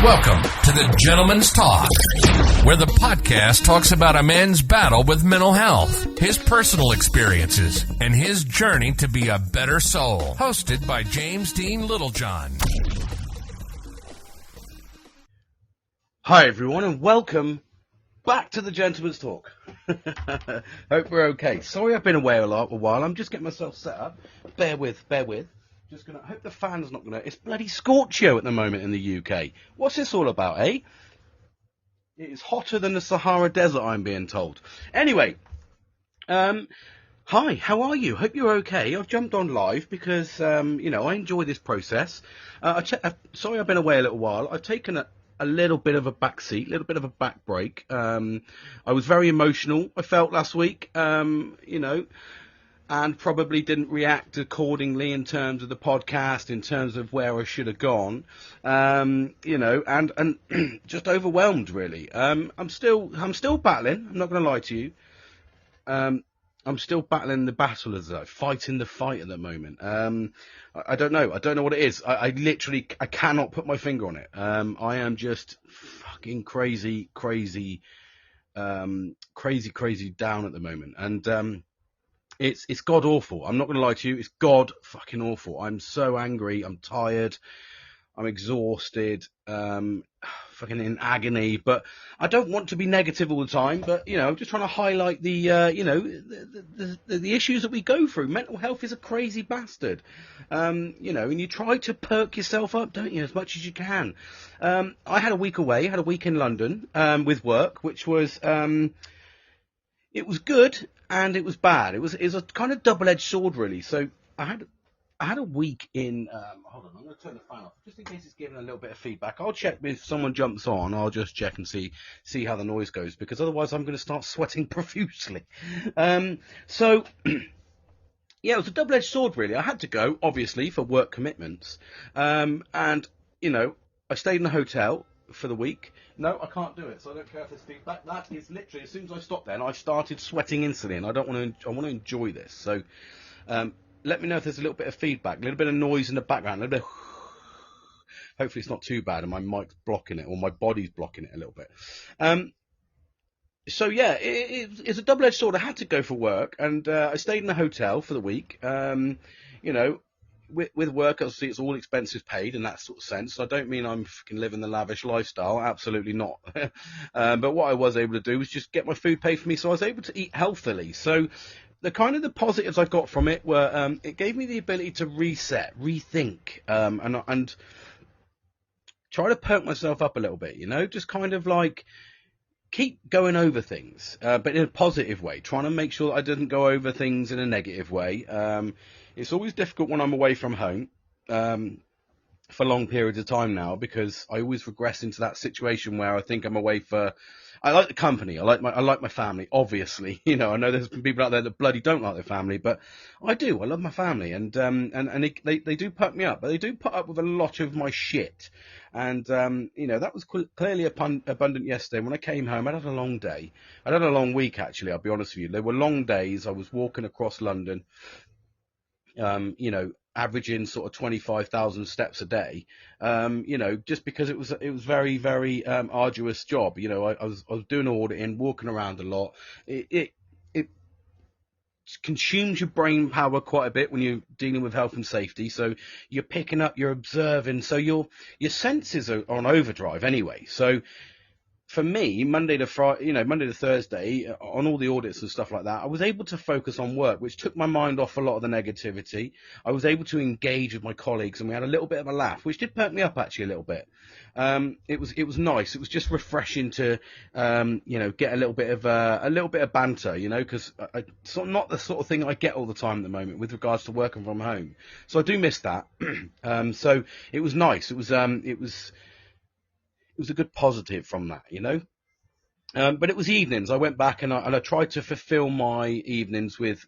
Welcome to the Gentleman's Talk, where the podcast talks about a man's battle with mental health, his personal experiences, and his journey to be a better soul. Hosted by James Dean Littlejohn. Hi everyone and welcome back to the Gentleman's Talk. Hope we're okay. Sorry I've been away a while. I'm just getting myself set up. Bear with. Hope the fan's not gonna. It's bloody Scorchio at the moment in the UK. What's this all about, eh? It is hotter than the Sahara Desert, I'm being told. Anyway, hi, how are you? Hope you're okay. I've jumped on live because I enjoy this process. Sorry I've been away a little while. I've taken a little bit of a back seat, a little bit of a back break. I was very emotional, I felt, last week, and probably didn't react accordingly in terms of the podcast, in terms of where I should have gone, and just overwhelmed, really. I'm still battling, I'm not going to lie to you. I'm still battling the battle, as though fighting the fight at the moment. I don't know what it is. I literally cannot put my finger on it. I am just fucking crazy down at the moment, and it's god awful. I'm not going to lie to you. It's god fucking awful. I'm so angry. I'm tired. I'm exhausted. Fucking in agony. But I don't want to be negative all the time. But I'm just trying to highlight the issues that we go through. Mental health is a crazy bastard. And you try to perk yourself up, don't you, as much as you can. I had a week away. Had a week in London with work, which was it was good and it was bad. It was a kind of double-edged sword, really. So I had a week in. Hold on, I'm going to turn the fan off just in case it's giving a little bit of feedback. I'll check if someone jumps on. I'll just check and see how the noise goes, because otherwise I'm going to start sweating profusely. So yeah, it was a double-edged sword, really. I had to go, obviously, for work commitments, and I stayed in a hotel for the week. No, I can't do it, so I don't care if there's feedback. That is literally, as soon as I stopped there, and I started sweating instantly, and I want to enjoy this. So let me know if there's a little bit of feedback, a little bit of noise in the background, a little bit of hopefully it's not too bad and my mic's blocking it, or my body's blocking it a little bit. So yeah, it's a double-edged sword. I had to go for work, and I stayed in a hotel for the week. With work, obviously, it's all expenses paid in that sort of sense. I don't mean I'm fucking living the lavish lifestyle, absolutely not. But what I was able to do was just get my food paid for me, so I was able to eat healthily. So the positives I got from it were it gave me the ability to reset, rethink, and try to perk myself up a little bit. Just kind of like keep going over things, but in a positive way, trying to make sure that I didn't go over things in a negative way. It's always difficult when I'm away from home for long periods of time now, because I always regress into that situation where I think I'm away for. I like the company. I like my family. Obviously, I know there's people out there that bloody don't like their family, but I do. I love my family, and they do perk me up, but they do put up with a lot of my shit. And that was clearly abundant yesterday. When I came home, I had a long day. I had a long week, actually. I'll be honest with you. There were long days. I was walking across London. Averaging sort of 25,000 steps a day, just because it was very, very arduous job. I was doing auditing, walking around a lot. It consumes your brain power quite a bit when you're dealing with health and safety. So you're picking up, you're observing. So your senses are on overdrive anyway. So for me, Monday to Thursday, on all the audits and stuff like that, I was able to focus on work, which took my mind off a lot of the negativity. I was able to engage with my colleagues, and we had a little bit of a laugh, which did perk me up actually a little bit. It was nice. It was just refreshing to, get a little bit of banter, because it's not the sort of thing I get all the time at the moment with regards to working from home. So I do miss that. So it was nice. It was a good positive from that, but it was evenings. I went back and I tried to fulfill my evenings with,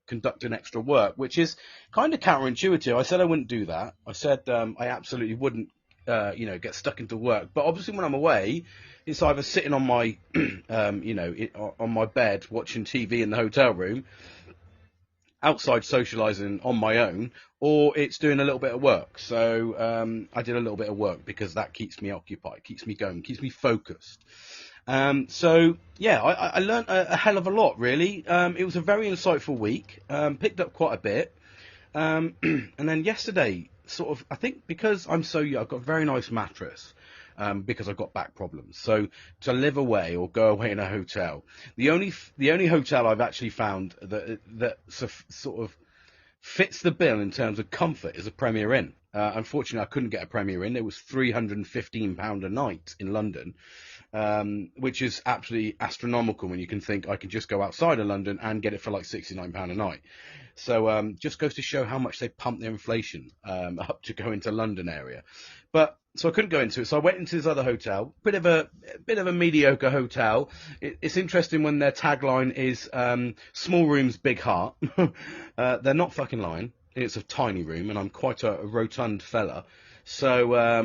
conducting extra work, which is kind of counterintuitive. I said I wouldn't do that. I said I absolutely wouldn't, get stuck into work. But obviously when I'm away, it's either sitting on my, on my bed watching TV in the hotel room, outside socialising on my own, or it's doing a little bit of work. So I did a little bit of work because that keeps me occupied, keeps me going, keeps me focused. So yeah, I learned a hell of a lot, really. It was a very insightful week. Picked up quite a bit. And then yesterday, sort of, I think because I'm so young, I've got a very nice mattress. Because I've got back problems. So to live away or go away in a hotel, the only hotel I've actually found that sort of fits the bill in terms of comfort is a Premier Inn. Unfortunately, I couldn't get a Premier Inn. It was £315 a night in London, which is absolutely astronomical when you can think I can just go outside of London and get it for like £69 a night. So just goes to show how much they pump their inflation up to go into London area. But so I couldn't go into it. So I went into this other hotel, bit of a mediocre hotel. It's interesting when their tagline is small rooms, big heart. They're not fucking lying. It's a tiny room, and I'm quite a rotund fella. So,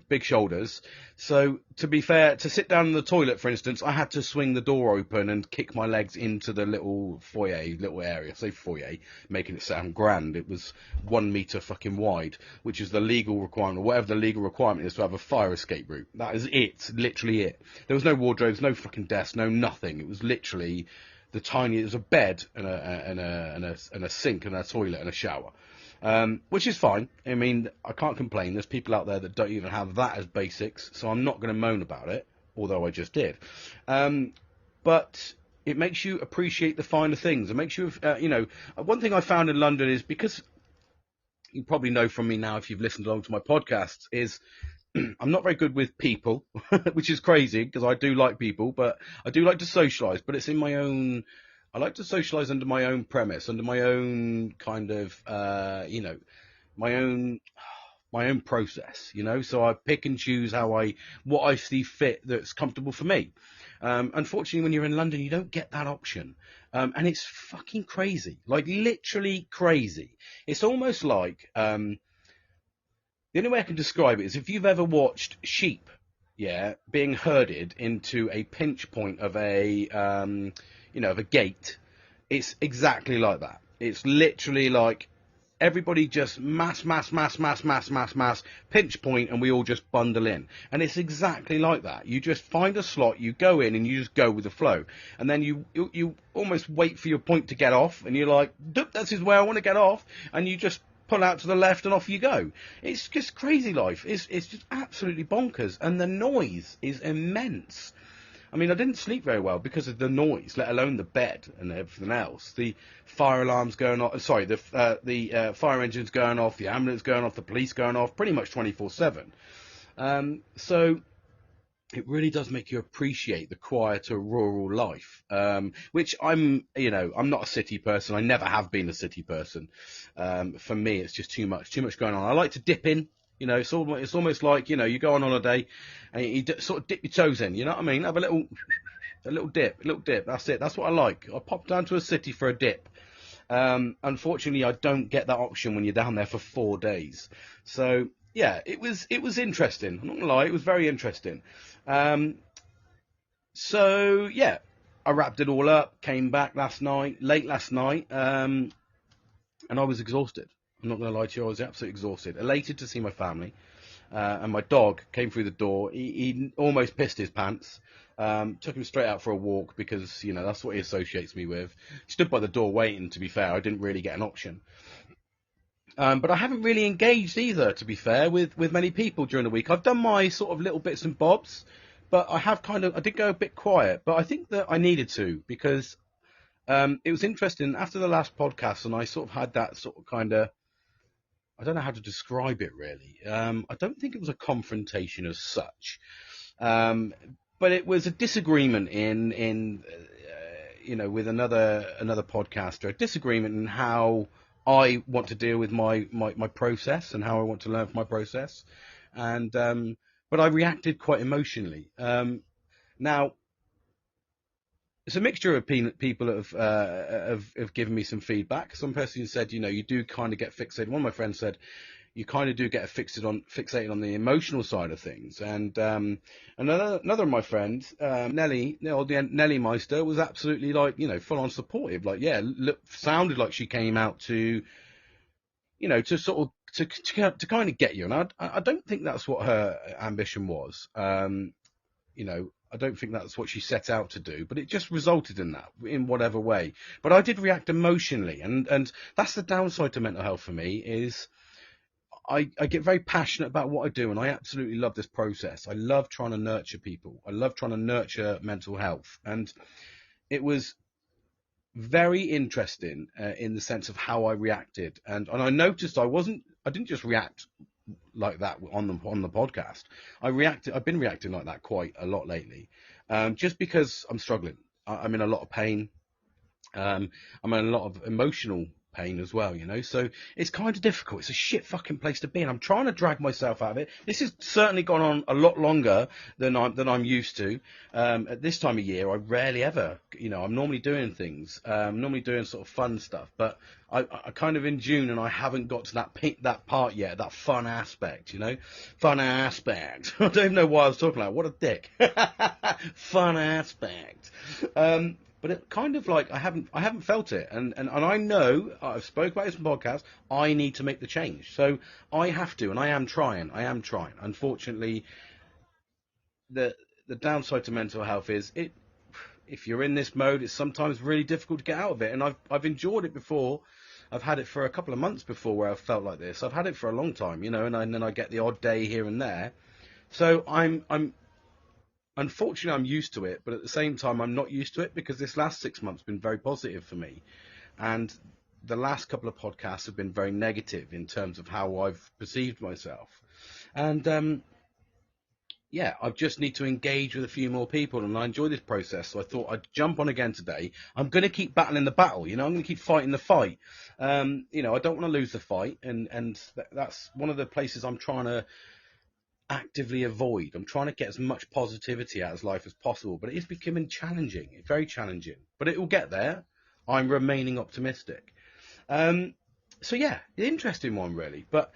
big shoulders. So, to be fair, to sit down in the toilet, for instance, I had to swing the door open and kick my legs into the little area. I say foyer, making it sound grand. It was 1 metre fucking wide, which is the legal requirement, or whatever the legal requirement is to have a fire escape route. That is it, literally it. There was no wardrobes, no fucking desk, no nothing. It was literally it was a bed and a sink and a toilet and a shower. Which is fine. I mean, I can't complain. There's people out there that don't even have that as basics, so I'm not going to moan about it, although I just did. But it makes you appreciate the finer things. It makes you, one thing I found in London is, because you probably know from me now if you've listened along to my podcasts, is I'm not very good with people, which is crazy because I do like people, but I do like to socialise, but it's in my own... I like to socialise under my own premise, under my own kind of, my own process, So I pick and choose what I see fit that's comfortable for me. Unfortunately, when you're in London, you don't get that option. And it's fucking crazy, like literally crazy. It's almost like, the only way I can describe it is if you've ever watched sheep, being herded into a pinch point of of a gate. It's exactly like that. It's literally like everybody just mass, pinch point, and we all just bundle in. And it's exactly like that. You just find a slot, you go in, and you just go with the flow. And then you almost wait for your point to get off, and you're like, this is where I want to get off, and you just pull out to the left and off you go. It's just crazy life. It's just absolutely bonkers. And the noise is immense. I mean, I didn't sleep very well because of the noise, let alone the bed and everything else. The fire alarms going off, the fire engines going off, the ambulance going off, the police going off, pretty much 24/7. So it really does make you appreciate the quieter rural life, which I'm not a city person. I never have been a city person. For me, it's just too much going on. I like to dip in. It's almost like, you go on holiday and you sort of dip your toes in, you know what I mean? Have a little dip. That's it. That's what I like. I pop down to a city for a dip. Unfortunately, I don't get that option when you're down there for 4 days. So yeah, it was interesting. I'm not gonna lie. It was very interesting. So yeah, I wrapped it all up, came back late last night, and I was exhausted. I'm not going to lie to you, I was absolutely exhausted. Elated to see my family. And my dog came through the door. He almost pissed his pants. Took him straight out for a walk because, that's what he associates me with. Stood by the door waiting, to be fair. I didn't really get an option. But I haven't really engaged either, to be fair, with many people during the week. I've done my sort of little bits and bobs, but I did go a bit quiet. But I think that I needed to, because it was interesting. After the last podcast, and I sort of had that sort of kind of, I don't know how to describe it really. I don't think it was a confrontation as such, but it was a disagreement with another podcaster. A disagreement in how I want to deal with my process and how I want to learn from my process, and but I reacted quite emotionally. Now, it's a mixture of people have given me some feedback. Some person said, you do kind of get fixated. One of my friends said, you kind of do get fixated on the emotional side of things. And another of my friends, Nelly, Nelly Meister, was absolutely like, full on supportive. Like, yeah, sounded like she came out to, to sort of to kind of get you. And I don't think that's what her ambition was. I don't think that's what she set out to do, but it just resulted in that in whatever way. But I did react emotionally, and that's the downside to mental health for me is I get very passionate about what I do, and I absolutely love this process. I love trying to nurture people. I love trying to nurture mental health, and it was very interesting in the sense of how I reacted, and I noticed I didn't just react like that on the podcast. I've been reacting like that quite a lot lately, just because I'm struggling. I'm in a lot of pain. I'm in a lot of emotional pain as well, so it's kind of difficult. It's a shit fucking place to be, and I'm trying to drag myself out of it. This has certainly gone on a lot longer than I'm used to. At this time of year, I rarely ever, I'm normally doing things, normally doing sort of fun stuff, but I kind of in June, and I haven't got to that part yet, that fun aspect, fun aspect. I don't even know why I was talking like, what a dick. Fun aspect. But it kind of like I haven't felt it, and I know I've spoke about this in podcast. I need to make the change, so I have to, and I am trying. Unfortunately, the downside to mental health is if you're in this mode, it's sometimes really difficult to get out of it. And I've enjoyed it before. I've had it for a couple of months before where I've felt like this. I've had it for a long time, and then I get the odd day here and there. So Unfortunately, I'm used to it, but at the same time, I'm not used to it because this last 6 months has been very positive for me. And the last couple of podcasts have been very negative in terms of how I've perceived myself. And I just need to engage with a few more people, and I enjoy this process. So I thought I'd jump on again today. I'm going to keep battling the battle, I'm going to keep fighting the fight. I don't want to lose the fight, and that's one of the places I'm trying to actively avoid. I'm trying to get as much positivity out of life as possible, but it is becoming challenging. It's very challenging, but it will get there. I'm remaining optimistic. So yeah, interesting one really. But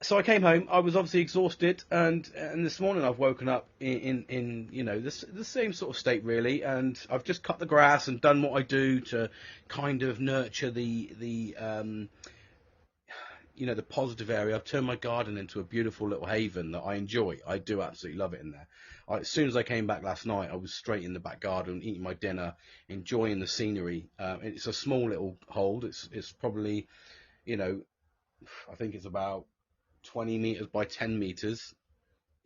so I came home. I was obviously exhausted, and this morning I've woken up in the same sort of state really, and I've just cut the grass and done what I do to kind of nurture the positive area. I've turned my garden into a beautiful little haven that I enjoy. I do absolutely love it in there. As soon as I came back last night, I was straight in the back garden, eating my dinner, enjoying the scenery. It's a small little hold. It's probably, I think it's about 20 meters by 10 meters,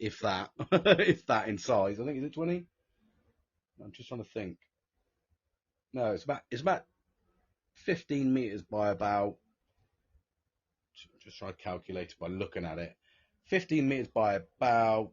if that, if that in size. I think, is it 20? I'm just trying to think. No, it's about 15 meters by about, just trying to calculate it by looking at it. 15 meters by about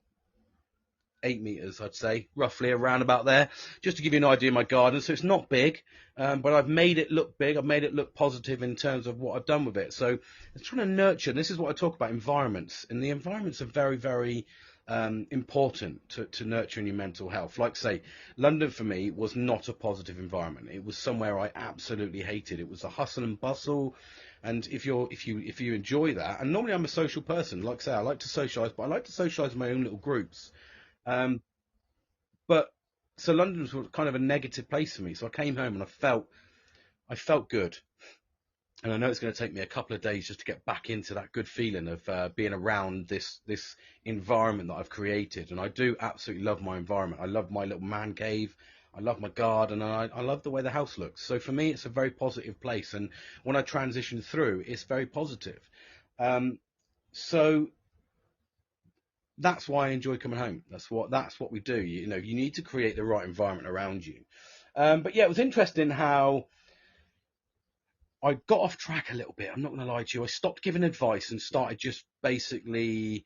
8 meters, I'd say, roughly around about there, just to give you an idea of my garden. So it's not big, but I've made it look big. I've made it look positive in terms of what I've done with it. So I'm trying to nurture, and this is what I talk about, environments. And the environments are very, very important to nurturing your mental health. Like say, London for me was not a positive environment. It was somewhere I absolutely hated. It was a hustle and bustle. And if you enjoy that, and normally I'm a social person, like I say, I like to socialise, but I like to socialise in my own little groups. But so London was kind of a negative place for me. So I came home and I felt good. And I know it's going to take me a couple of days just to get back into that good feeling of being around this environment that I've created. And I do absolutely love my environment. I love my little man cave. I love my garden, and I love the way the house looks. So for me, it's a very positive place. And when I transition through, it's very positive. So that's why I enjoy coming home. That's what we do. You need to create the right environment around you. But yeah, it was interesting how I got off track a little bit. I'm not going to lie to you. I stopped giving advice and started just basically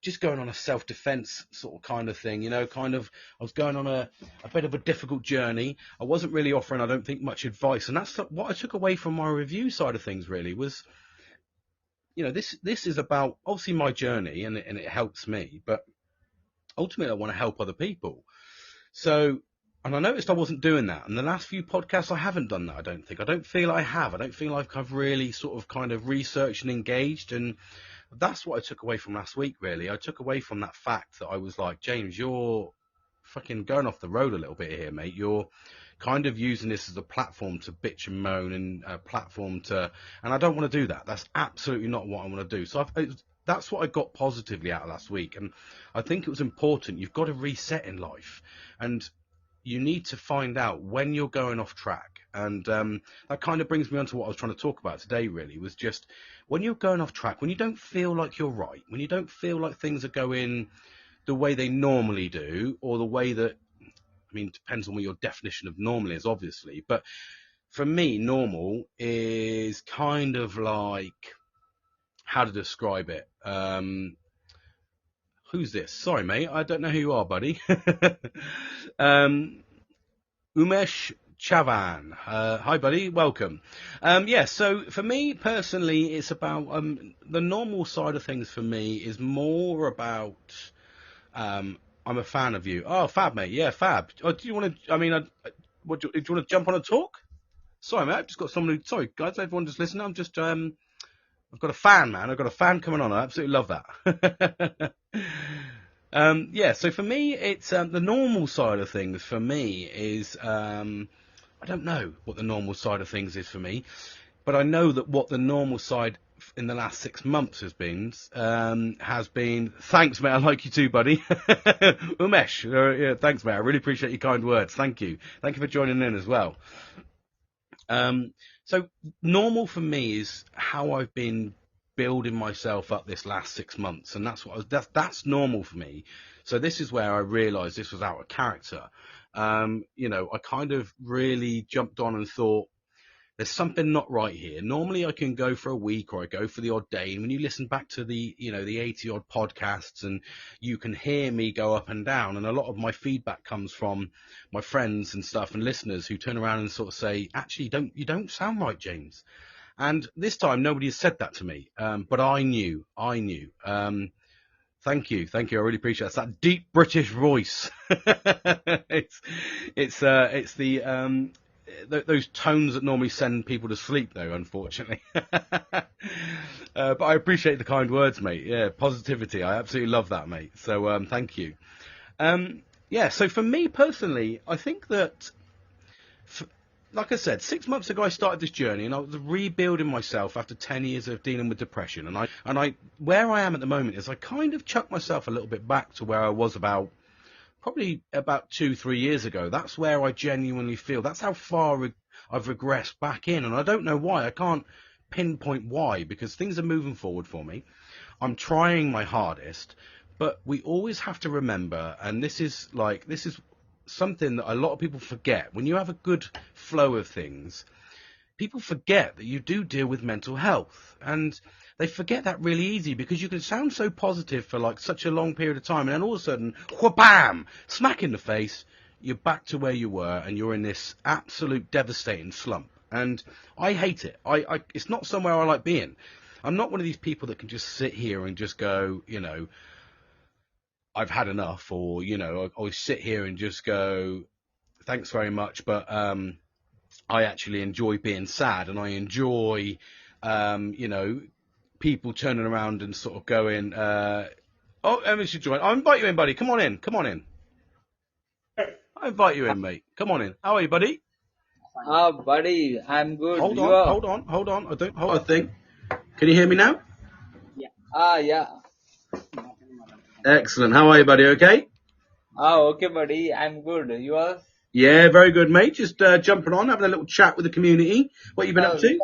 just going on a self-defense sort of kind of thing, kind of, I was going on a bit of a difficult journey. I wasn't really offering, I don't think, much advice. And that's what I took away from my review side of things really was, this is about obviously my journey and it helps me, but ultimately I want to help other people. So And I noticed I wasn't doing that. And the last few podcasts, I haven't done that, I don't think. I don't feel I have. I don't feel like I've really sort of kind of researched and engaged. And that's what I took away from last week, really. I took away from that fact that I was like, James, you're fucking going off the road a little bit here, mate. You're kind of using this as a platform to bitch and moan and a platform to... And I don't want to do that. That's absolutely not what I want to do. So that's what I got positively out of last week. And I think it was important. You've got to reset in life. And you need to find out when you're going off track. And that kind of brings me on to what I was trying to talk about today, really, was just when you're going off track, when you don't feel like you're right, when you don't feel like things are going the way they normally do, or the way that, I mean, it depends on what your definition of normal is, obviously. But for me, normal is kind of like, how to describe it? Who's this? Sorry, mate. I don't know who you are, buddy. Umesh Chavan. Hi, buddy. Welcome. So for me personally, it's about the normal side of things for me is more about I'm a fan of you. Oh, Fab, mate. Yeah, Fab. Do you want to, I mean, do you want to jump on a talk? Sorry, mate. I've just got someone who, sorry, guys, everyone just listen. I'm just, I've got a fan, man. I've got a fan coming on. I absolutely love that. So for me, it's the normal side of things for me is, I don't know what the normal side of things is for me, but I know that what the normal side in the last 6 months has been, thanks, mate. I like you too, buddy. Umesh, yeah, thanks, mate. I really appreciate your kind words. Thank you. Thank you for joining in as well. So normal for me is how I've been building myself up this last 6 months, and that's what that's normal for me. So this is where I realised this was out of character. I kind of really jumped on and thought, there's something not right here. Normally I can go for a week or I go for the odd day. And when you listen back to the 80 odd podcasts and you can hear me go up and down. And a lot of my feedback comes from my friends and stuff and listeners who turn around and sort of say, actually, you don't sound right, James. And this time nobody has said that to me. But I knew. Thank you. I really appreciate it. It's that deep British voice. it's the those tones that normally send people to sleep, though, unfortunately. But I appreciate the kind words, mate. Yeah, positivity. I absolutely love that, mate. So thank you. So for me personally, I think that, like I said, 6 months ago I started this journey, and I was rebuilding myself after 10 years of dealing with depression. And I where I am at the moment is I kind of chucked myself a little bit back to where I was probably about 2-3 years ago. That's where I genuinely feel. That's how far I've regressed back in. And I don't know why. I can't pinpoint why, because things are moving forward for me. I'm trying my hardest, but we always have to remember, and this is something that a lot of people forget. When you have a good flow of things, people forget that you do deal with mental health, and they forget that really easy, because you can sound so positive for like such a long period of time, and then all of a sudden, wha-bam, smack in the face, you're back to where you were, and you're in this absolute devastating slump. And I hate it. It's not somewhere I like being. I'm not one of these people that can just sit here and just go, I've had enough, or, I sit here and just go, thanks very much, but I actually enjoy being sad, and I enjoy, people turning around and sort of going, Emma should join. I'll invite you in, buddy. Come on in. I invite you in, mate. Come on in. How are you, buddy? Buddy, I'm good. Hold on. I don't hold a thing. Can you hear me now? Yeah. Yeah. Excellent. How are you, buddy? Okay? Okay, buddy. I'm good. You are? Yeah, very good, mate. Just jumping on, having a little chat with the community. What you been up to?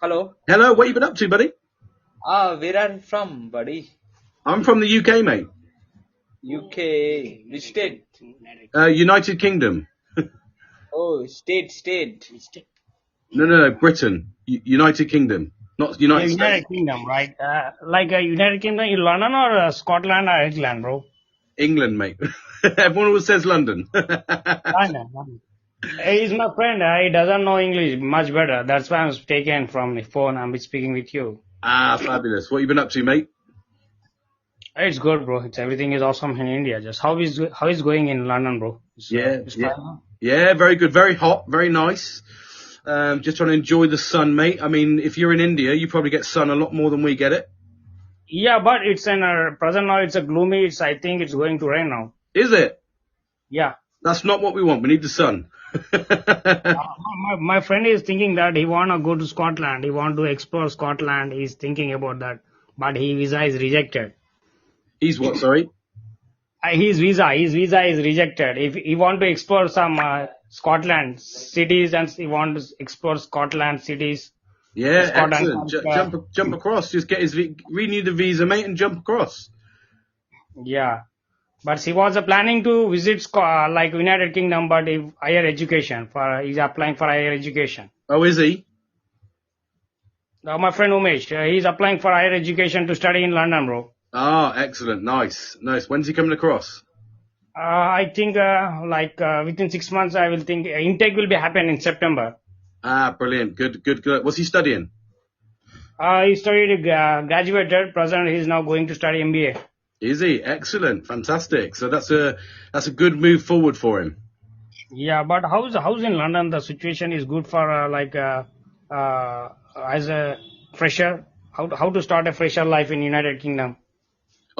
Hello. Hello, what you been up to, buddy? Where are you from, buddy? I'm from the UK, mate. UK. Which state? United Kingdom. Oh, state. No, Britain. United Kingdom. Not United States. United Kingdom, right? United Kingdom in London or Scotland or England, bro? England, mate. Everyone always says London. London. He's my friend. He doesn't know English much better. That's why I'm taken from the phone. I'm speaking with you. Fabulous. What you been up to, mate? It's good, bro. It's everything is awesome in India. Just how is going in London, bro? It's Yeah. fine. Yeah, very good. Very hot. Very nice. Just trying to enjoy the sun, mate. I mean, if you're in India, you probably get sun a lot more than we get it. Yeah, but it's in present now. It's a gloomy. I think it's going to rain now. Is it? Yeah. That's not what we want. We need the sun. My friend is thinking that he wanna go to Scotland. He want to explore Scotland. He's thinking about that, but his visa is rejected. He's what, sorry? His visa is rejected. If he want to explore some Scotland cities and he want to explore Scotland cities, Yeah, Scotland. excellent. Jump across. Just get renew the visa, mate, and jump across. Yeah, but he was planning to visit like United Kingdom, but if higher education he's applying for higher education. Oh, is he? My friend Umesh, he's applying for higher education to study in London, bro. Ah, excellent. Nice. When's he coming across? I think within 6 months, I will think intake will be happen in September. Ah, brilliant. Good. What's he studying? He studied graduated. Present, he's now going to study MBA. Is he? Excellent. Fantastic. So that's a good move forward for him. Yeah, but how's in London? The situation is good for as a fresher. How to start a fresher life in United Kingdom?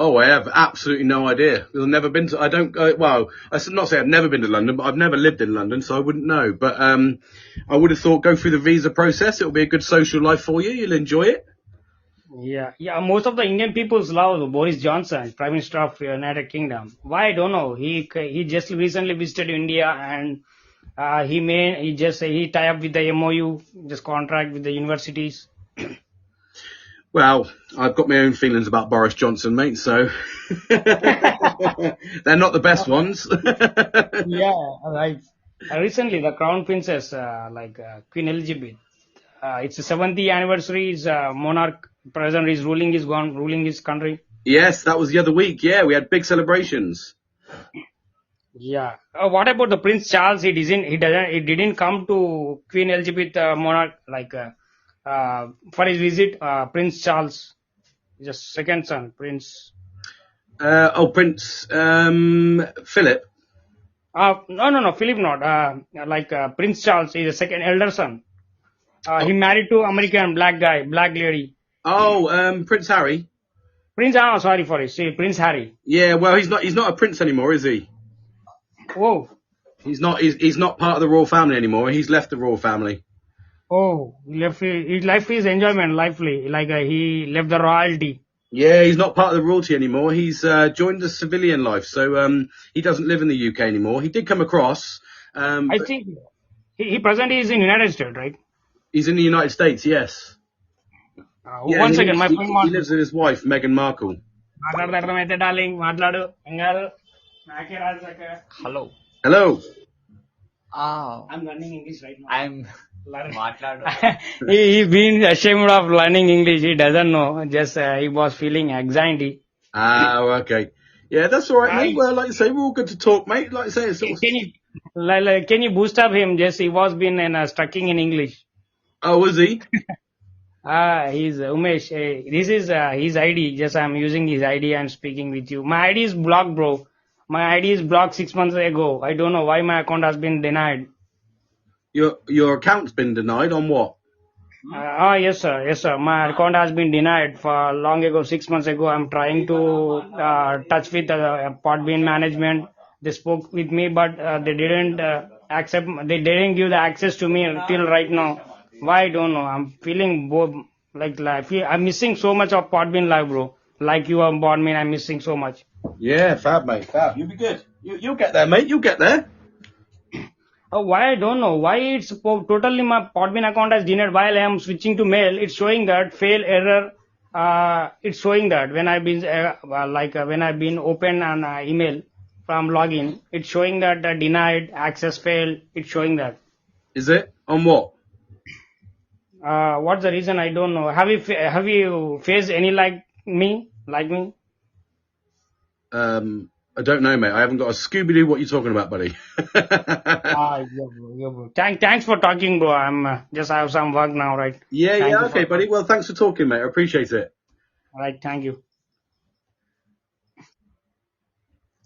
Oh, I have absolutely no idea. I've never been to. I don't. Well, I should not say I've never been to London, but I've never lived in London, so I wouldn't know. But I would have thought go through the visa process. It'll be a good social life for you. You'll enjoy it. Yeah. Most of the Indian peoples love Boris Johnson, Prime Minister of United Kingdom. Why I don't know. He just recently visited India and he tie up with the MOU, just contract with the universities. Well, I've got my own feelings about Boris Johnson, mate. So they're not the best ones. Yeah, like recently the Crown Princess, Queen Elizabeth. It's the 70th anniversary. Monarch president is ruling his country. Yes, that was the other week. Yeah, we had big celebrations. Yeah. What about the Prince Charles? He didn't come to Queen Elizabeth monarch for his visit. Prince Charles, just second son, Prince. Prince Philip. No, Philip not. Prince Charles is the second elder son. He married to American black lady. Oh, Prince Harry. Prince Harry. Yeah, well, he's not a prince anymore, is he? Oh. He's not part of the royal family anymore. He's left the royal family. Oh, he left his enjoyment lively, he left the royalty. Yeah, he's not part of the royalty anymore. He's joined the civilian life, so he doesn't live in the UK anymore. He did come across. I think he presently is in United States, right? He's in the United States, yes. Yeah, Once again, my friend he lives with his wife, Meghan Markle. Hello. Hello. I'm learning English right now. I'm He's been ashamed of learning English. He doesn't know. Just he was feeling anxiety. Ah, okay. Yeah, that's all right, mate. Well, like you say, we're all good to talk, mate. Like I say, it's sort of... Can you boost up him? Just he was been stucking in English. Oh, was he? He's Umesh. This is his ID. Just I'm using his ID and speaking with you. My ID is blocked, bro. My ID is blocked 6 months ago. I don't know why my account has been denied. Your account's been denied on what? Yes, sir. My account has been denied for long ago, 6 months ago. I'm trying to touch with Podbean management. They spoke with me, but they didn't accept. They didn't give the access to me till right now. Why I don't know. I'm feeling bored. I'm missing so much of Podbean Live, bro. Like you on Podbean, I'm missing so much. Yeah, fab, mate. Fab. You'll be good. You'll get there, mate. You'll get there. Why I don't know. Why it's totally my Podbean account has denied. While I am switching to mail, it's showing that fail error. It's showing that when I've been when I've been open an email from login, it's showing that denied, access failed. It's showing that. Is it on what? What's the reason? I don't know. Have you faced any like me? I don't know, mate. I haven't got a Scooby-Doo what you're talking about, buddy. Yeah, bro. Thanks for talking, bro. I'm just have some work now, right? Yeah, okay, buddy. Well, thanks for talking, mate. I appreciate it. All right, thank you.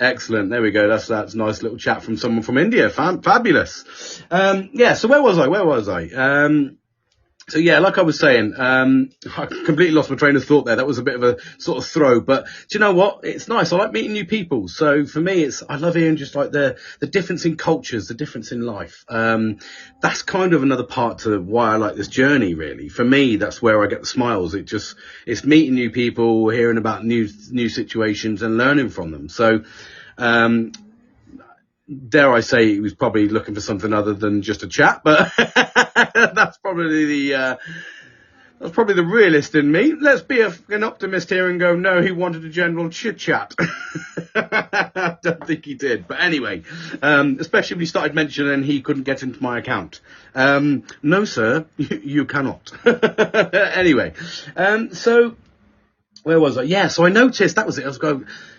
Excellent. There we go. That's a nice little chat from someone from India. Fabulous. Yeah. So where was I? So yeah, like I was saying, I completely lost my train of thought there. That was a bit of a sort of throw, but do you know what? It's nice. I like meeting new people. So for me, I love hearing just like the difference in cultures, the difference in life. That's kind of another part to why I like this journey, really. For me, that's where I get the smiles. It's meeting new people, hearing about new situations and learning from them. So, dare I say he was probably looking for something other than just a chat, but that's probably the realist in me. Let's be an optimist here and go, no, he wanted a general chit chat. I don't think he did. But anyway, especially when he started mentioning he couldn't get into my account. No, sir, you cannot. Anyway, so where was I? Yeah, so I noticed, that was it.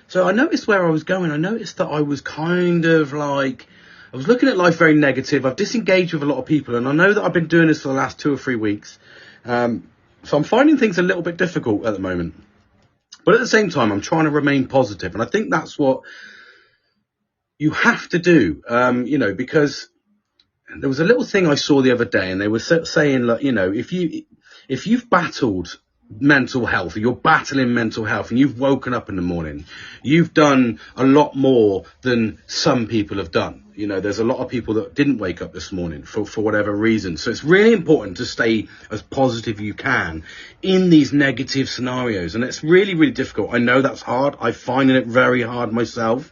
So I noticed where I was going. I noticed that I was kind of like, I was looking at life very negative. I've disengaged with a lot of people, and I know that I've been doing this for the last 2 or 3 weeks. So I'm finding things a little bit difficult at the moment. But at the same time, I'm trying to remain positive. And I think that's what you have to do, because there was a little thing I saw the other day, and they were saying, like, if you've battled mental health, or you're battling mental health, and you've woken up in the morning, you've done a lot more than some people have done. There's a lot of people that didn't wake up this morning for whatever reason. So it's really important to stay as positive you can in these negative scenarios. And it's really, really difficult. I know that's hard. I'm finding it very hard myself.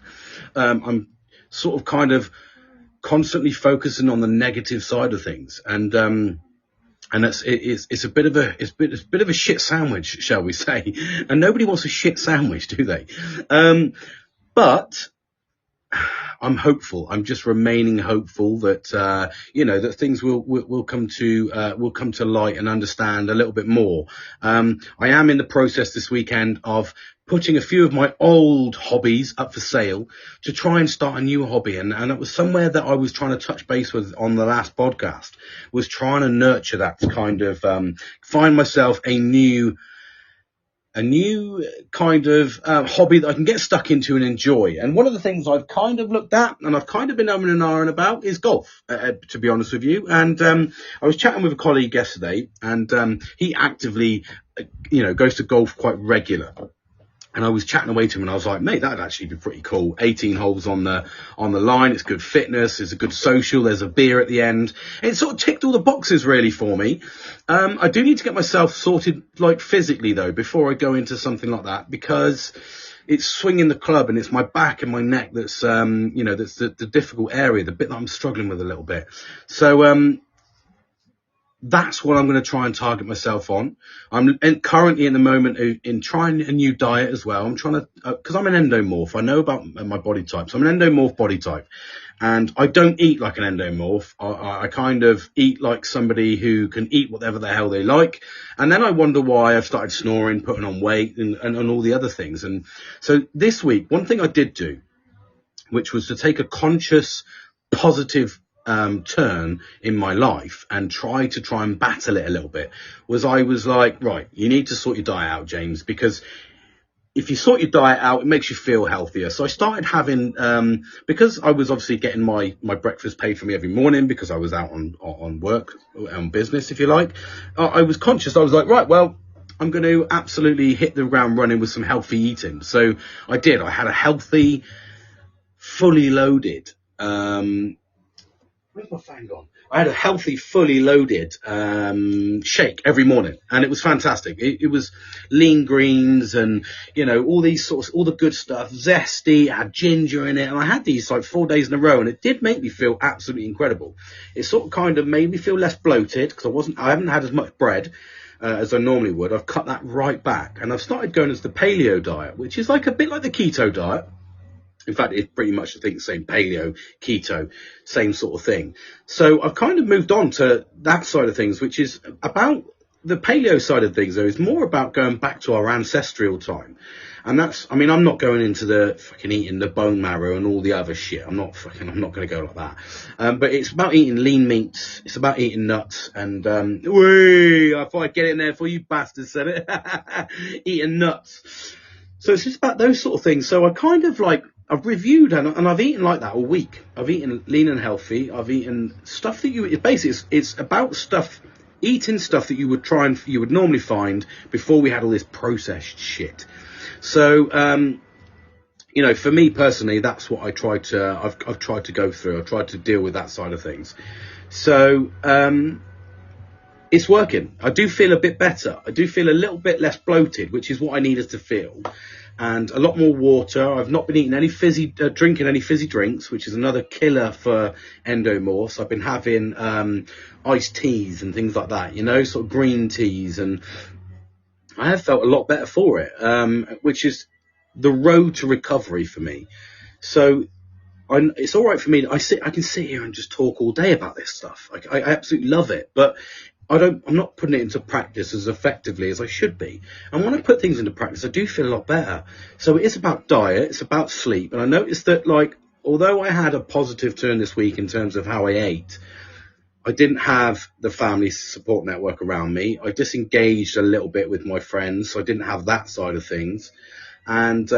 I'm sort of kind of constantly focusing on the negative side of things. And it's a bit of a shit sandwich, shall we say? And nobody wants a shit sandwich, do they? But I'm hopeful. I'm just remaining hopeful that that things will come to light and understand a little bit more. I am in the process this weekend of putting a few of my old hobbies up for sale to try and start a new hobby. And it was somewhere that I was trying to touch base with on the last podcast, was trying to nurture that to kind of find myself a new kind of hobby that I can get stuck into and enjoy. And one of the things I've kind of looked at, and I've kind of been umming and ahhing about, is golf, to be honest with you. And I was chatting with a colleague yesterday, and he actively, goes to golf quite regular. And I was chatting away to him, and I was like, mate, that'd actually be pretty cool. 18 holes on the line. It's good fitness. It's a good social. There's a beer at the end. And it sort of ticked all the boxes really for me. I do need to get myself sorted, like, physically though, before I go into something like that, because it's swinging the club, and it's my back and my neck that's, that's the difficult area, the bit that I'm struggling with a little bit. So, that's what I'm going to try and target myself on. I'm currently in the moment in trying a new diet as well. I'm trying to, because I'm an endomorph. I know about my body type. So I'm an endomorph body type, and I don't eat like an endomorph. I kind of eat like somebody who can eat whatever the hell they like. And then I wonder why I've started snoring, putting on weight, and all the other things. And so this week, one thing I did do, which was to take a conscious, positive turn in my life and try and battle it a little bit, I was like, right, you need to sort your diet out, James, because if you sort your diet out, it makes you feel healthier. So I started having, because I was obviously getting my breakfast paid for me every morning because I was out on work, on business, if you like. I was conscious. I was like, right, well, I'm going to absolutely hit the ground running with some healthy eating. So I did. I had a healthy, fully loaded, where's my fan gone? I had a healthy, fully loaded shake every morning, and it was fantastic. It was lean greens and, all the good stuff, zesty, it had ginger in it, and I had these like 4 days in a row, and it did make me feel absolutely incredible. It sort of kind of made me feel less bloated, because I haven't had as much bread as I normally would. I've cut that right back, and I've started going as the paleo diet, which is like a bit like the keto diet. In fact, it's pretty much, I think, the same, paleo, keto, same sort of thing. So I've kind of moved on to that side of things, which is about the paleo side of things, though, is more about going back to our ancestral time. And I'm not going into the fucking eating the bone marrow and all the other shit. I'm not going to go like that. But it's about eating lean meats. It's about eating nuts. And, I thought I'd get it in there for you bastards, said it. Eating nuts. So it's just about those sort of things. So I kind of I've reviewed and I've eaten like that all week. I've eaten lean and healthy. I've eaten stuff that it's about stuff, eating stuff that you would normally find before we had all this processed shit. So, for me personally, that's what I've tried to go through. I've tried to deal with that side of things. So, it's working. I do feel a bit better. I do feel a little bit less bloated, which is what I needed to feel. And a lot more water. I've not been eating drinking any fizzy drinks, which is another killer for endomorphs. I've been having iced teas and things like that, sort of green teas. And I have felt a lot better for it, which is the road to recovery for me. So it's all right for me. I can sit here and just talk all day about this stuff. I absolutely love it. But I'm not putting it into practice as effectively as I should be. And when I put things into practice, I do feel a lot better. So it is about diet, it's about sleep. And I noticed that, although I had a positive turn this week in terms of how I ate, I didn't have the family support network around me. I disengaged a little bit with my friends, so I didn't have that side of things. And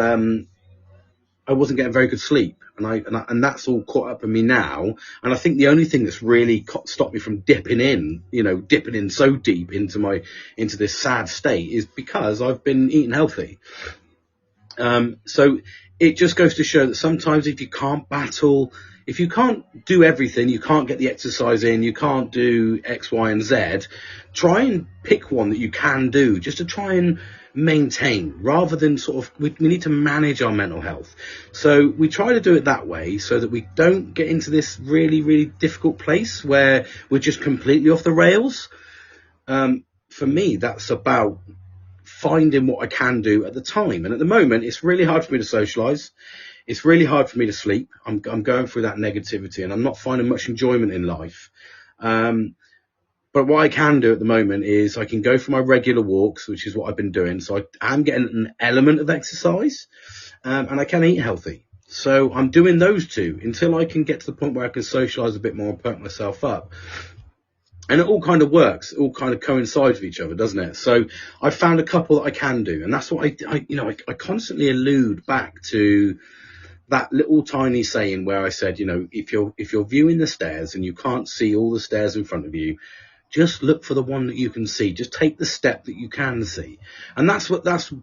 I wasn't getting very good sleep. And that's all caught up in me now. And I think the only thing that's really stopped me from dipping in so deep into this sad state is because I've been eating healthy. So it just goes to show that sometimes if you can't do everything, you can't get the exercise in, you can't do X, Y, and Z, try and pick one that you can do just to try and maintain, rather than we need to manage our mental health. So we try to do it that way so that we don't get into this really, really difficult place where we're just completely off the rails. For me, that's about finding what I can do at the time. And at the moment, it's really hard for me to socialise. It's really hard for me to sleep. I'm going through that negativity and I'm not finding much enjoyment in life. But what I can do at the moment is I can go for my regular walks, which is what I've been doing. So I am getting an element of exercise, and I can eat healthy. So I'm doing those two until I can get to the point where I can socialise a bit more and perk myself up. And it all kind of works. It all kind of coincides with each other, doesn't it? So I found a couple that I can do. And that's what I constantly allude back to that little tiny saying where I said, if you're viewing the stairs and you can't see all the stairs in front of you, just look for the one that you can see. Just take the step that you can see. And that's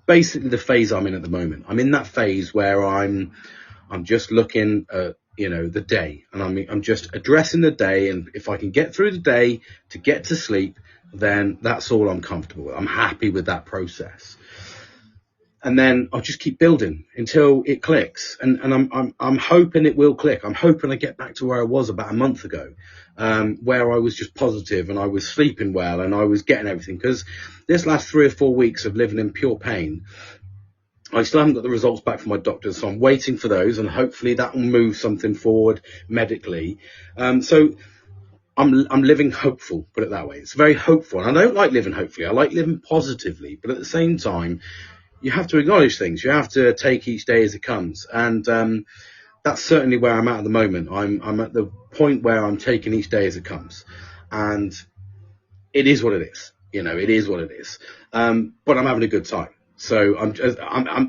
basically the phase I'm in at the moment. I'm in that phase where I'm just looking at, the day, and I'm just addressing the day. And if I can get through the day to get to sleep, then that's all I'm comfortable with. I'm happy with that process. And then I'll just keep building until it clicks. And I'm hoping it will click. I'm hoping I get back to where I was about a month ago, where I was just positive and I was sleeping well and I was getting everything. Because this last 3 or 4 weeks of living in pure pain, I still haven't got the results back from my doctors. So I'm waiting for those, and hopefully that will move something forward medically. So I'm living hopeful, put it that way. It's very hopeful. And I don't like living hopefully. I like living positively. But at the same time, you have to acknowledge things. You have to take each day as it comes. And that's certainly where I'm at the moment. I'm at the point where I'm taking each day as it comes. And it is what it is. It is what it is. But I'm having a good time. So I'm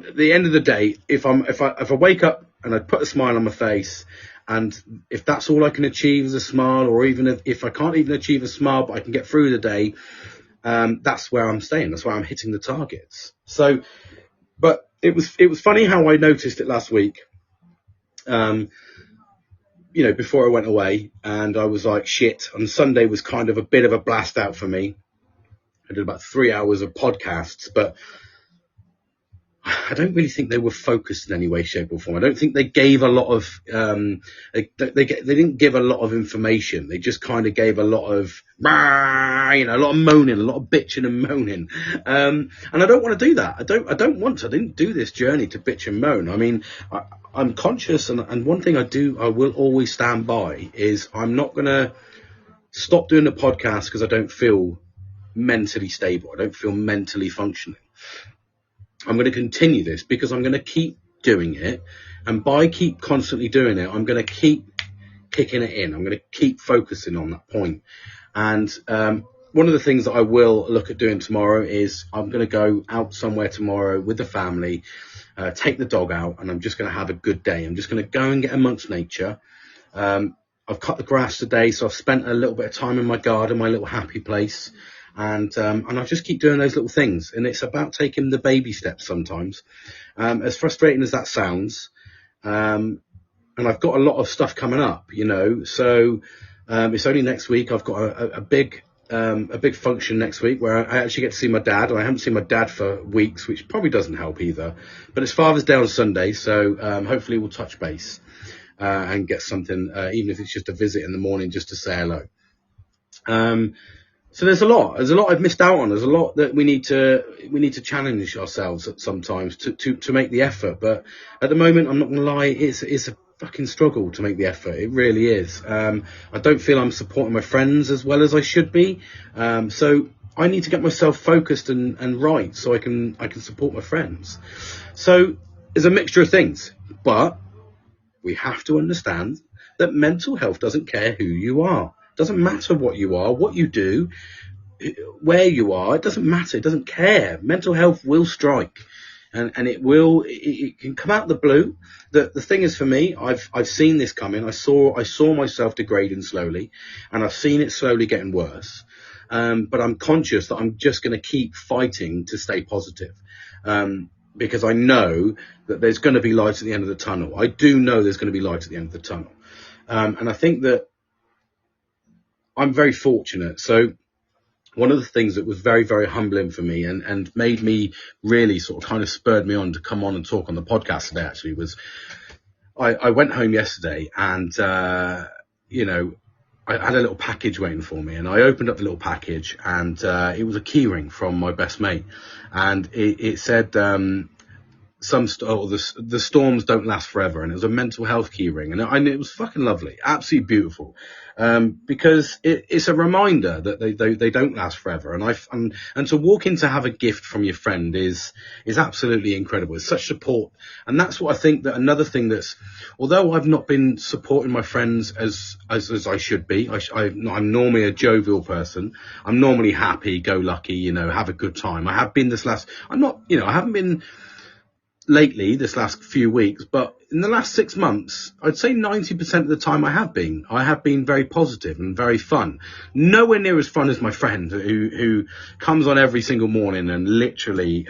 at the end of the day, if I wake up and I put a smile on my face, and if that's all I can achieve is a smile, or even if I can't even achieve a smile, but I can get through the day, that's where I'm staying. That's where I'm hitting the targets. So, but it was funny how I noticed it last week. Before I went away, and I was like, shit. And Sunday was kind of a bit of a blast out for me. I did about 3 hours of podcasts, but I don't really think they were focused in any way, shape, or form. I don't think they gave a lot of they didn't give a lot of information. They just kind of gave a lot of a lot of moaning, a lot of bitching and moaning. And I don't want to do that. I don't want to. I didn't do this journey to bitch and moan. I mean, I'm conscious, and one thing I will always stand by is I'm not going to stop doing the podcast because I don't feel mentally stable. I don't feel mentally functioning. I'm going to continue this because I'm going to keep doing it. And by keep constantly doing it, I'm going to keep kicking it in. I'm going to keep focusing on that point. And one of the things that I will look at doing tomorrow is I'm going to go out somewhere tomorrow with the family, take the dog out, and I'm just going to have a good day. I'm just going to go and get amongst nature. I've cut the grass today, so I've spent a little bit of time in my garden, my little happy place. And I just keep doing those little things. And it's about taking the baby steps sometimes. As frustrating as that sounds. And I've got a lot of stuff coming up, you know. So it's only next week. I've got a big function next week where I actually get to see my dad. I haven't seen my dad for weeks, which probably doesn't help either. But it's Father's Day on Sunday, so hopefully we'll touch base and get something, even if it's just a visit in the morning, just to say hello. So there's a lot I've missed out on. There's a lot that we need to challenge ourselves at sometimes to make the effort. But at the moment, I'm not going to lie, it's a fucking struggle to make the effort. It really is. I don't feel I'm supporting my friends as well as I should be. So I need to get myself focused and right so I can support my friends. So it's a mixture of things, but we have to understand that mental health doesn't care who you are. It doesn't matter what you are, what you do, where you are. It doesn't matter. It doesn't care. Mental health will strike. And it can come out of the blue. The thing is, for me, I've seen this coming. I saw myself degrading slowly, and I've seen it slowly getting worse. But I'm conscious that I'm just going to keep fighting to stay positive. Because I know that there's going to be light at the end of the tunnel. I do know there's going to be light at the end of the tunnel. And I think that I'm very fortunate. So one of the things that was very, very humbling for me and made me really sort of kind of spurred me on to come on and talk on the podcast today actually was I went home yesterday and, you know, I had a little package waiting for me, and I opened up the little package, and it was a keyring from my best mate, and it said the storms don't last forever, and it was a mental health keyring, and it was fucking lovely, absolutely beautiful, because it's a reminder that they don't last forever, and to walk in to have a gift from your friend is absolutely incredible. It's such support, and that's what I think that another thing that's, although I've not been supporting my friends as I should be, I'm normally a jovial person. I'm normally happy, go lucky, you know, have a good time. I have been I haven't been lately this last few weeks, but in the last 6 months, I'd say 90% of the time I have been very positive and very fun. Nowhere near as fun as my friend who comes on every single morning and literally,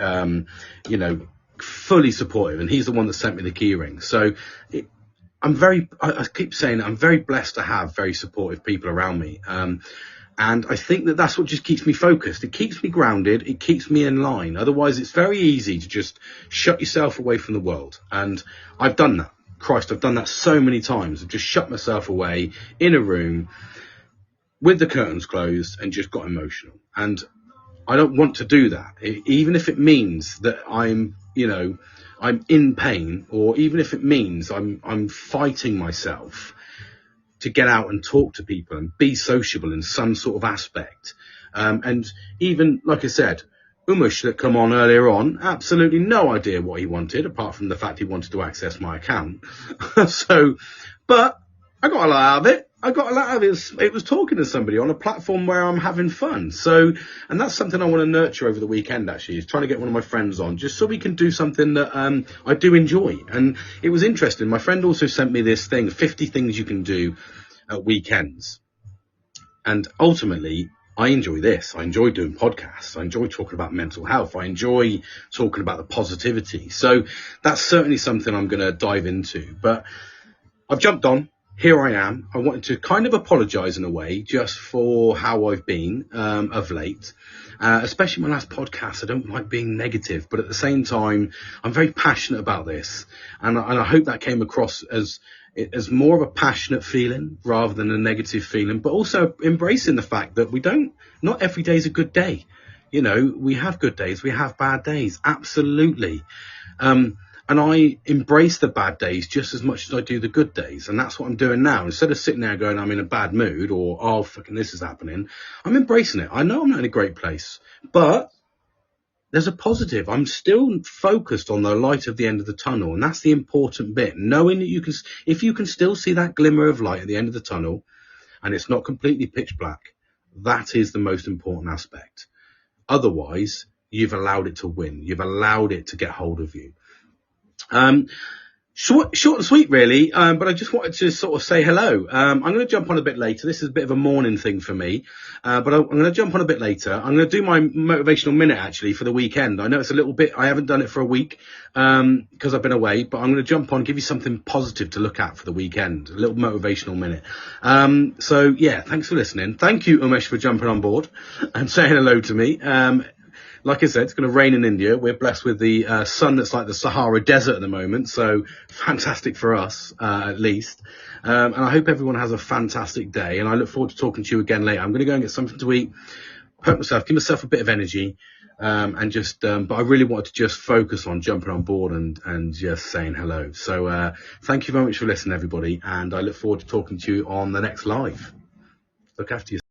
you know, fully supportive. And he's the one that sent me the keyring. So I keep saying I'm very blessed to have very supportive people around me. And I think that that's what just keeps me focused. It keeps me grounded. It keeps me in line. Otherwise, it's very easy to just shut yourself away from the world. And I've done that. Christ, I've done that so many times. I've just shut myself away in a room with the curtains closed and just got emotional. And I don't want to do that. Even if it means that I'm in pain, or even if it means I'm fighting myself to get out and talk to people and be sociable in some sort of aspect. And even, like I said, Umush that come on earlier on, absolutely no idea what he wanted, apart from the fact he wanted to access my account. But I got a lot out of it. It was talking to somebody on a platform where I'm having fun. So, and that's something I want to nurture over the weekend, actually, is trying to get one of my friends on, just so we can do something that I do enjoy. And it was interesting. My friend also sent me this thing, 50 things you can do at weekends. And ultimately, I enjoy this. I enjoy doing podcasts. I enjoy talking about mental health. I enjoy talking about the positivity. So that's certainly something I'm going to dive into. But I've jumped on. Here I am. I wanted to kind of apologise in a way just for how I've been of late, especially my last podcast. I don't like being negative, but at the same time, I'm very passionate about this. And I hope that came across as more of a passionate feeling rather than a negative feeling, but also embracing the fact that not every day is a good day. You know, we have good days, we have bad days. Absolutely. And I embrace the bad days just as much as I do the good days. And that's what I'm doing now. Instead of sitting there going, I'm in a bad mood, or, oh, fucking this is happening, I'm embracing it. I know I'm not in a great place, but there's a positive. I'm still focused on the light of the end of the tunnel. And that's the important bit. Knowing that if you can still see that glimmer of light at the end of the tunnel, and it's not completely pitch black, That is the most important aspect. Otherwise, you've allowed it to win. You've allowed it to get hold of you. Short and sweet, really, but I just wanted to sort of say hello. I'm going to jump on a bit later. This is a bit of a morning thing for me, but I'm going to jump on a bit later. I'm going to do my motivational minute, actually, for the weekend. I know it's a little bit, I haven't done it for a week because I've been away, but I'm going to jump on, give you something positive to look at for the weekend, a little motivational minute. So, yeah, thanks for listening. Thank you, Umesh, for jumping on board and saying hello to me. Like I said, it's going to rain in India. We're blessed with the sun that's like the Sahara Desert at the moment, so fantastic for us, at least. And I hope everyone has a fantastic day, and I look forward to talking to you again later. I'm going to go and get something to eat, pump myself, give myself a bit of energy, and just, but I really wanted to just focus on jumping on board and just saying hello. So thank you very much for listening, everybody, and I look forward to talking to you on the next live. Look after yourself.